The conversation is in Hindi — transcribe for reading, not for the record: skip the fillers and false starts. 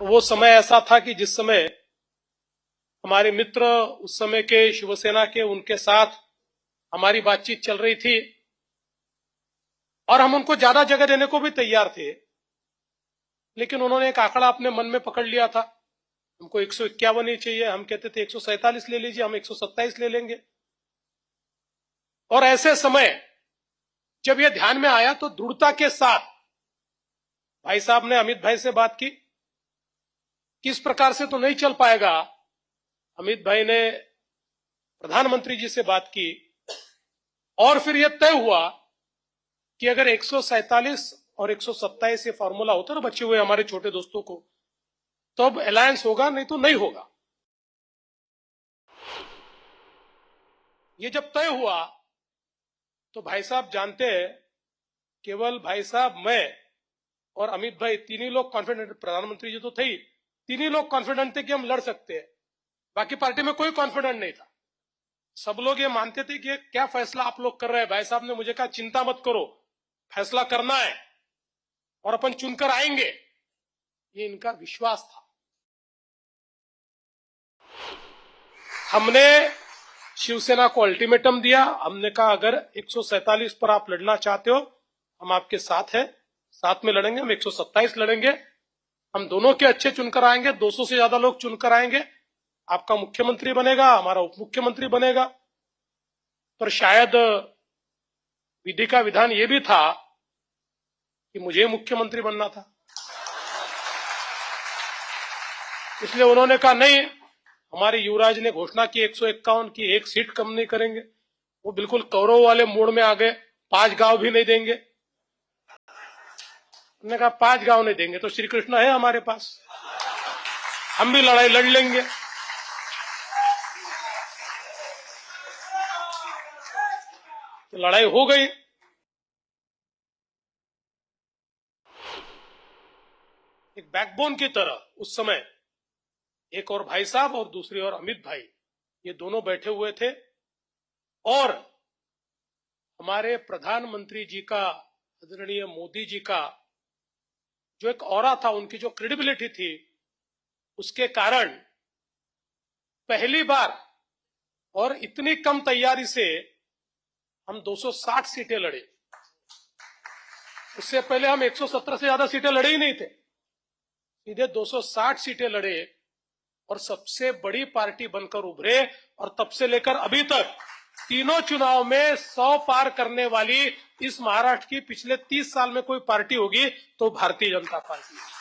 वो समय ऐसा था कि जिस समय हमारे मित्र उस समय के शिवसेना के उनके साथ हमारी बातचीत चल रही थी और हम उनको ज्यादा जगह देने को भी तैयार थे, लेकिन उन्होंने एक आंकड़ा अपने मन में पकड़ लिया था। हमको 151 ही चाहिए, हम कहते थे 147 ले लीजिए, हम 127 ले लेंगे। और ऐसे समय जब यह ध्यान में आया तो दृढ़ता के साथ भाई साहब ने अमित भाई से बात की। किस प्रकार से तो नहीं चल पाएगा। अमित भाई ने प्रधानमंत्री जी से बात की और फिर यह तय हुआ कि अगर 147 और 127 ये फॉर्मूला होता ना बचे हुए हमारे छोटे दोस्तों को, तो अब अलायंस होगा, नहीं तो नहीं होगा। ये जब तय हुआ तो भाई साहब जानते हैं, केवल भाई साहब, मैं और अमित भाई तीन ही लोग कॉन्फिडेंट, प्रधानमंत्री जी तो थे ही, तीन ही लोग कॉन्फिडेंट थे कि हम लड़ सकते हैं। बाकी पार्टी में कोई कॉन्फिडेंट नहीं था। सब लोग ये मानते थे कि क्या फैसला आप लोग कर रहे हैं। भाई साहब ने मुझे कहा चिंता मत करो, फैसला करना है और अपन चुनकर आएंगे, ये इनका विश्वास था। हमने शिवसेना को अल्टीमेटम दिया। हमने कहा अगर 147 पर आप लड़ना चाहते हो, हम आपके साथ हैं, साथ में लड़ेंगे। हम 127 लड़ेंगे, हम दोनों के अच्छे चुनकर आएंगे, 200 से ज्यादा लोग चुनकर आएंगे। आपका मुख्यमंत्री बनेगा, हमारा उप मुख्यमंत्री बनेगा। पर शायद विधि का विधान ये भी था कि मुझे मुख्यमंत्री बनना था, इसलिए उन्होंने कहा नहीं, हमारे युवराज ने घोषणा की 151 की, एक सीट कम नहीं करेंगे। वो बिल्कुल कौरव वाले मोड़ में आ गए, 5 गांव भी नहीं देंगे। उन्होंने कहा 5 गांव नहीं देंगे तो श्री कृष्ण है हमारे पास, हम भी लड़ाई लड़ लेंगे। तो लड़ाई हो गई। एक बैकबोन की तरह उस समय एक और भाई साहब और दूसरी ओर अमित भाई, ये दोनों बैठे हुए थे। और हमारे प्रधानमंत्री जी का, आदरणीय मोदी जी का जो एक ऑरा था, उनकी जो क्रेडिबिलिटी थी, उसके कारण पहली बार और इतनी कम तैयारी से हम 260 सीटें लड़े। उससे पहले हम 117 से ज्यादा सीटें लड़े ही नहीं थे, सीधे 260 सीटें लड़े और सबसे बड़ी पार्टी बनकर उभरे। और तब से लेकर अभी तक तीनों चुनाव में 100 पार करने वाली इस महाराष्ट्र की पिछले 30 साल में कोई पार्टी होगी तो भारतीय जनता पार्टी है।